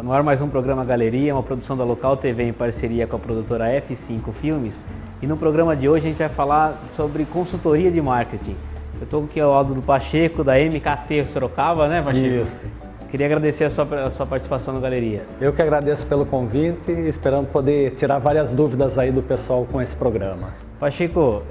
No ar mais um programa Galeria, uma produção da Local TV em parceria com a produtora F5 Filmes. E no programa de hoje a gente vai falar sobre consultoria de marketing. Eu estou aqui ao lado do Pacheco, da MKT Sorocaba, né, Pacheco? Isso. Queria agradecer a sua participação na Galeria. Eu que agradeço pelo convite e esperando poder tirar várias dúvidas aí do pessoal com esse programa. Pacheco,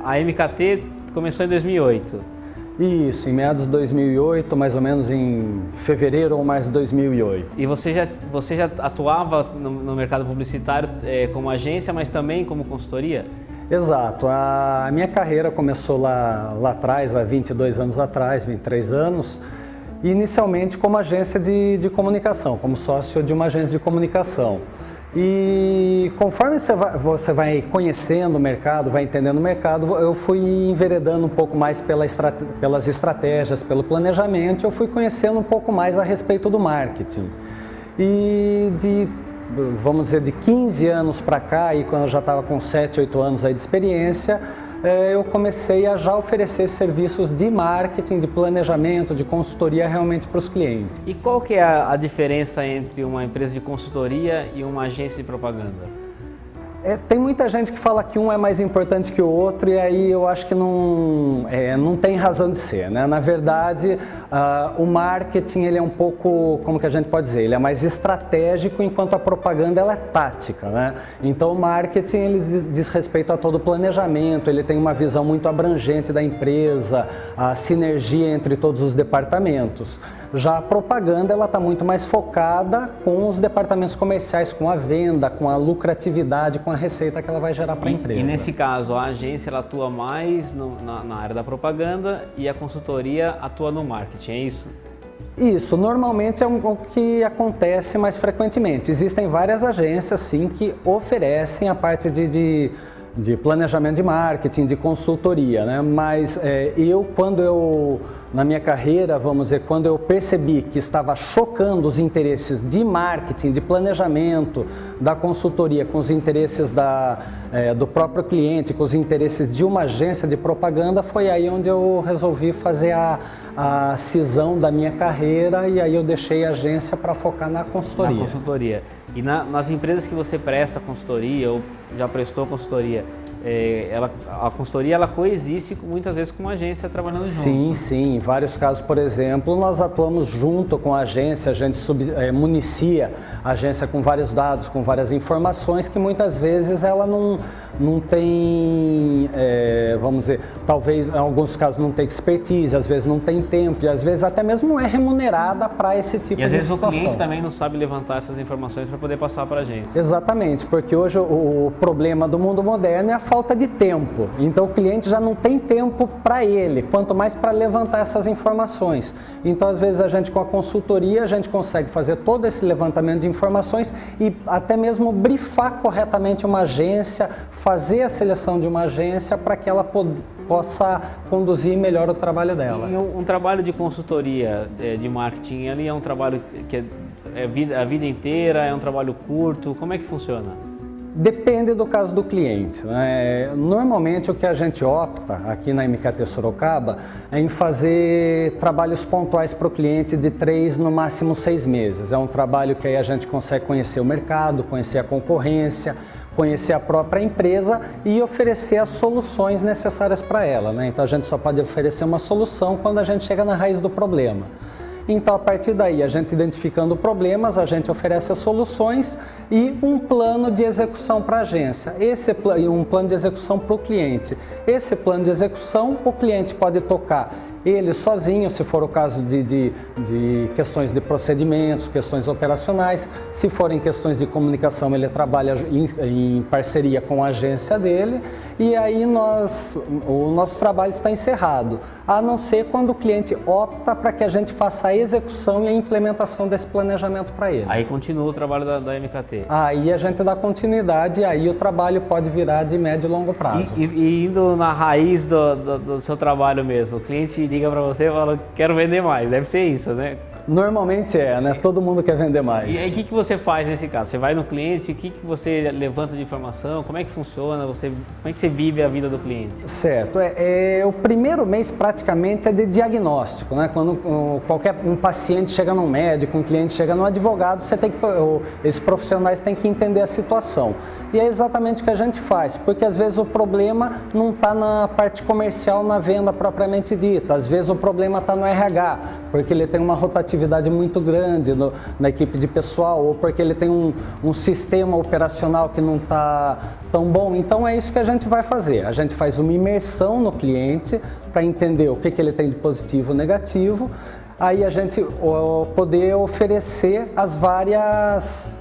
a MKT começou em 2008. Isso, em meados de 2008, mais ou menos em fevereiro ou março de 2008. E você já atuava no mercado publicitário como agência, mas também como consultoria? Exato. A minha carreira começou lá atrás, há 22 anos atrás, 23 anos, inicialmente como agência de comunicação, como sócio de uma agência de comunicação. E conforme você vai conhecendo o mercado, vai entendendo o mercado, eu fui enveredando um pouco mais pelas estratégias, pelo planejamento, eu fui conhecendo um pouco mais a respeito do marketing. E vamos dizer, de 15 anos para cá, e quando eu já estava com 7, 8 anos aí de experiência, eu comecei a já oferecer serviços de marketing, de planejamento, de consultoria realmente para os clientes. E qual que é a diferença entre uma empresa de consultoria e uma agência de propaganda? Tem muita gente que fala que um é mais importante que o outro e aí eu acho que não tem razão de ser, né? Na verdade, o marketing ele é um pouco, como que a gente pode dizer, ele é mais estratégico enquanto a propaganda ela é tática, né? Então o marketing ele diz respeito a todo o planejamento, ele tem uma visão muito abrangente da empresa, a sinergia entre todos os departamentos. Já a propaganda ela está muito mais focada com os departamentos comerciais, com a venda, com a lucratividade, com a receita que ela vai gerar para a empresa. E nesse caso, a agência ela atua mais na área da propaganda e a consultoria atua no marketing, é isso? Isso, normalmente é o que acontece mais frequentemente. Existem várias agências, sim, que oferecem a parte de planejamento de marketing, de consultoria, né? Mas na minha carreira, vamos dizer, quando eu percebi que estava chocando os interesses de marketing, de planejamento, da consultoria com os interesses do próprio cliente, com os interesses de uma agência de propaganda, foi aí onde eu resolvi fazer a cisão da minha carreira e aí eu deixei a agência para focar na consultoria. Na consultoria. E nas empresas que você presta consultoria ou já prestou consultoria, a consultoria ela coexiste muitas vezes com uma agência trabalhando junto. Sim, sim. Em vários casos, por exemplo, nós atuamos junto com a agência, a gente municia a agência com vários dados, com várias informações que muitas vezes ela não tem, vamos dizer, talvez em alguns casos não tem expertise, às vezes não tem tempo e às vezes até mesmo não é remunerada para esse tipo de situação. E às vezes o cliente também não sabe levantar essas informações para poder passar para a agência. Exatamente, porque hoje o problema do mundo moderno é a falta de tempo. Então o cliente já não tem tempo para ele, quanto mais para levantar essas informações. Então às vezes a gente com a consultoria a gente consegue fazer todo esse levantamento de informações e até mesmo brifar corretamente uma agência, fazer a seleção de uma agência para que ela possa conduzir melhor o trabalho dela. E um trabalho de consultoria de marketing, ele é um trabalho que a vida inteira, é um trabalho curto, como é que funciona? Depende do caso do cliente, né? Normalmente o que a gente opta aqui na MKT Sorocaba é em fazer trabalhos pontuais para o cliente de 3, no máximo 6 meses. É um trabalho que aí a gente consegue conhecer o mercado, conhecer a concorrência, conhecer a própria empresa e oferecer as soluções necessárias para ela, né? Então a gente só pode oferecer uma solução quando a gente chega na raiz do problema. Então, a partir daí, a gente identificando problemas, a gente oferece as soluções e um plano de execução para a agência. Um plano de execução para o cliente. Esse plano de execução, o cliente pode tocar ele sozinho, se for o caso de questões de procedimentos, questões operacionais. Se forem questões de comunicação, ele trabalha em parceria com a agência dele. E aí o nosso trabalho está encerrado, a não ser quando o cliente opta para que a gente faça a execução e a implementação desse planejamento para ele. Aí continua o trabalho da MKT. Aí a gente dá continuidade e aí o trabalho pode virar de médio e longo prazo. E indo na raiz do seu trabalho mesmo, o cliente liga para você e fala, quero vender mais, deve ser isso, né? Normalmente né? Todo mundo quer vender mais. E aí, o que você faz nesse caso? Você vai no cliente, o que você levanta de informação? Como é que funciona? Como é que você vive a vida do cliente? Certo. O primeiro mês praticamente é de diagnóstico, né? Quando um paciente chega num médico, um cliente chega num advogado, esses profissionais têm que entender a situação. E é exatamente o que a gente faz, porque às vezes o problema não está na parte comercial, na venda propriamente dita. Às vezes o problema está no RH, porque ele tem uma rotatividade muito grande na equipe de pessoal, ou porque ele tem um sistema operacional que não está tão bom. Então é isso que a gente vai fazer. A gente faz uma imersão no cliente para entender o que ele tem de positivo e negativo. Aí a gente poder oferecer as várias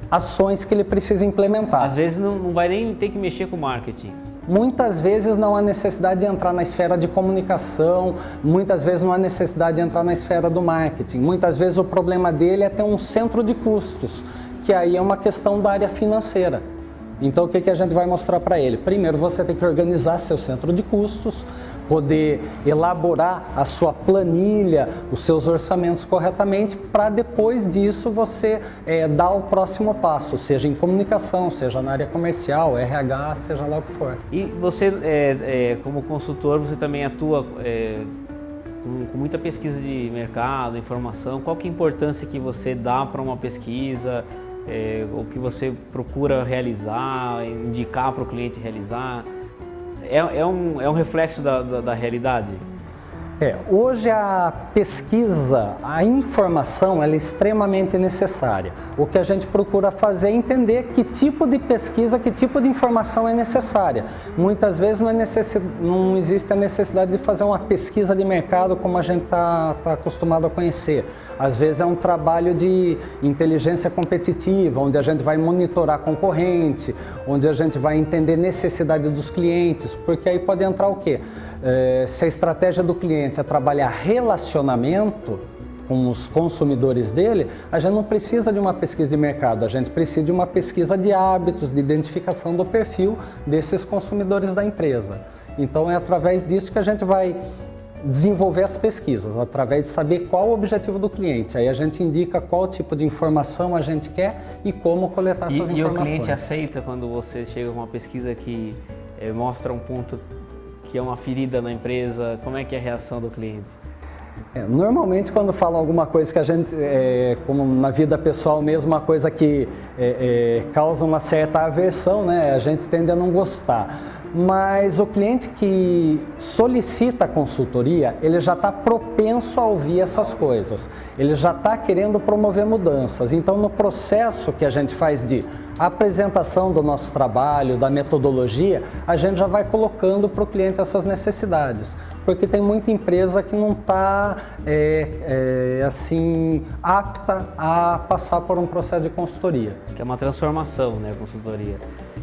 ações que ele precisa implementar. Às vezes não vai nem ter que mexer com marketing. Muitas vezes não há necessidade de entrar na esfera de comunicação, muitas vezes não há necessidade de entrar na esfera do marketing. Muitas vezes o problema dele é ter um centro de custos, que aí é uma questão da área financeira. Então o que a gente vai mostrar para ele? Primeiro você tem que organizar seu centro de custos, poder elaborar a sua planilha, os seus orçamentos corretamente, para depois disso você dar o próximo passo, seja em comunicação, seja na área comercial, RH, seja lá o que for. E você, como consultor, você também atua com muita pesquisa de mercado, informação. Qual que é a importância que você dá para uma pesquisa, ou que você procura realizar, indicar para o cliente realizar? É um reflexo da realidade? Hoje a pesquisa, a informação, ela é extremamente necessária. O que a gente procura fazer é entender que tipo de pesquisa, que tipo de informação é necessária. Muitas vezes não existe a necessidade de fazer uma pesquisa de mercado como a gente está acostumado a conhecer. Às vezes é um trabalho de inteligência competitiva, onde a gente vai monitorar concorrente, onde a gente vai entender necessidade dos clientes, porque aí pode entrar o quê? Se a estratégia do cliente é trabalhar relacionamento com os consumidores dele, a gente não precisa de uma pesquisa de mercado, a gente precisa de uma pesquisa de hábitos, de identificação do perfil desses consumidores da empresa. Então é através disso que a gente vai desenvolver as pesquisas, através de saber qual o objetivo do cliente. Aí a gente indica qual tipo de informação a gente quer e como coletar essas informações. E o cliente aceita quando você chega com uma pesquisa que mostra um ponto que é uma ferida na empresa? Como é que é a reação do cliente? Normalmente quando falam alguma coisa que a gente, como na vida pessoal mesmo, uma coisa que causa uma certa aversão, né? A gente tende a não gostar. Mas o cliente que solicita a consultoria, ele já está propenso a ouvir essas coisas. Ele já está querendo promover mudanças. Então, no processo que a gente faz de apresentação do nosso trabalho, da metodologia, a gente já vai colocando para o cliente essas necessidades. Porque tem muita empresa que não está assim, apta a passar por um processo de consultoria. Que é uma transformação, né, a consultoria.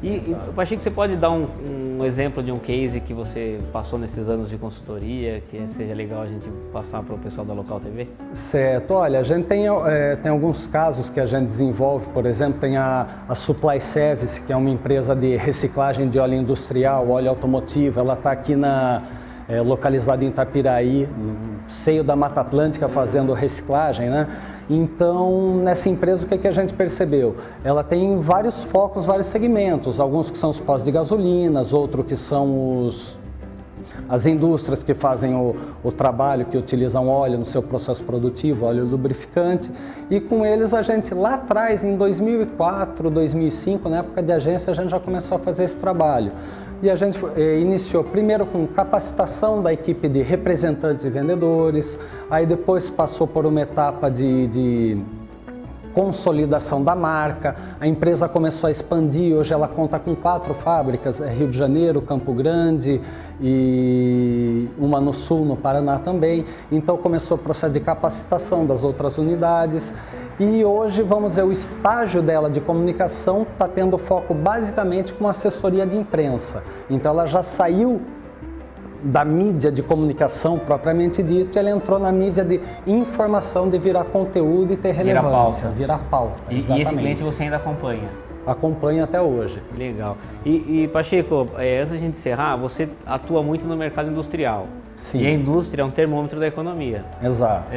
E Pacheco, você pode dar um exemplo de um case que você passou nesses anos de consultoria, que seja legal a gente passar para o pessoal da Local TV? Certo, olha, a gente tem alguns casos que a gente desenvolve, por exemplo, tem a Supply Service, que é uma empresa de reciclagem de óleo industrial, óleo automotivo, ela está aqui localizada em Itapiraí, no seio da Mata Atlântica, fazendo reciclagem, né? Então, nessa empresa, o que a gente percebeu? Ela tem vários focos, vários segmentos, alguns que são os postos de gasolinas, outros que são as indústrias que fazem o trabalho, que utilizam óleo no seu processo produtivo, óleo lubrificante, e com eles a gente lá atrás, em 2004, 2005, na época de agência, a gente já começou a fazer esse trabalho. E a gente iniciou primeiro com capacitação da equipe de representantes e vendedores, aí depois passou por uma etapa de consolidação da marca, a empresa começou a expandir, hoje ela conta com 4 fábricas, Rio de Janeiro, Campo Grande e uma no Sul, no Paraná também, então começou o processo de capacitação das outras unidades. E hoje, vamos dizer, o estágio dela de comunicação está tendo foco basicamente com assessoria de imprensa. Então ela já saiu da mídia de comunicação propriamente dito, ela entrou na mídia de informação, de virar conteúdo e ter relevância. Virar pauta. E esse cliente você ainda acompanha? acompanho até hoje. Legal. E Pacheco, antes da gente encerrar, você atua muito no mercado industrial. Sim. E a indústria é um termômetro da economia. Exato.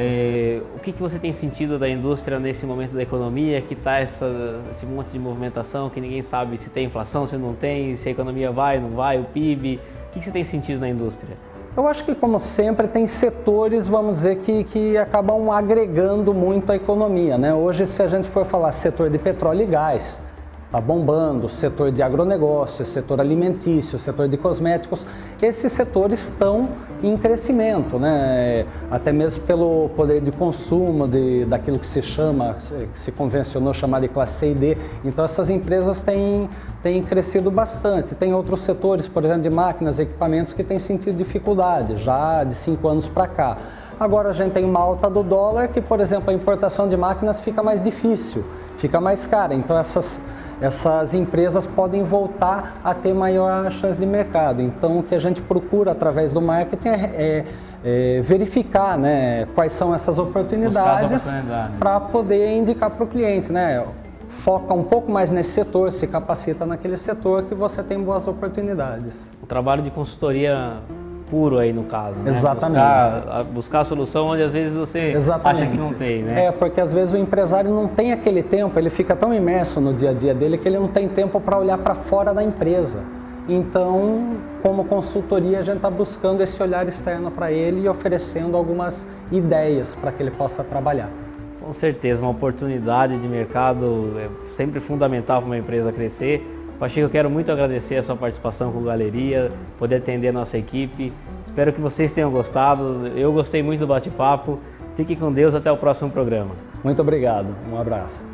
O que você tem sentido da indústria nesse momento da economia, que está esse monte de movimentação, que ninguém sabe se tem inflação, se não tem, se a economia vai, não vai, o PIB. O que você tem sentido na indústria? Eu acho que, como sempre, tem setores, vamos dizer, que acabam agregando muito a economia, né? Hoje, se a gente for falar setor de petróleo e gás, está bombando, setor de agronegócio, setor alimentício, setor de cosméticos, esses setores estão em crescimento, né? Até mesmo pelo poder de consumo daquilo que se convencionou chamar de classe C e D. Então essas empresas têm crescido bastante. Tem outros setores, por exemplo, de máquinas e equipamentos que têm sentido dificuldade, já de 5 anos para cá. Agora a gente tem uma alta do dólar que, por exemplo, a importação de máquinas fica mais difícil, fica mais cara. Então essas empresas podem voltar a ter maior chance de mercado. Então, o que a gente procura através do marketing é verificar, né, quais são essas oportunidades para poder indicar para o cliente, né? Foca um pouco mais nesse setor, se capacita naquele setor que você tem boas oportunidades. O trabalho de consultoria puro aí no caso, né? Exatamente. Buscar a solução onde às vezes você acha que não tem, né? Porque às vezes o empresário não tem aquele tempo, ele fica tão imerso no dia a dia dele que ele não tem tempo para olhar para fora da empresa. Então, como consultoria, a gente está buscando esse olhar externo para ele e oferecendo algumas ideias para que ele possa trabalhar. Com certeza, uma oportunidade de mercado é sempre fundamental para uma empresa crescer. Pacheco, eu quero muito agradecer a sua participação com o Galeria, poder atender a nossa equipe. Espero que vocês tenham gostado. Eu gostei muito do bate-papo. Fique com Deus, até o próximo programa. Muito obrigado, um abraço.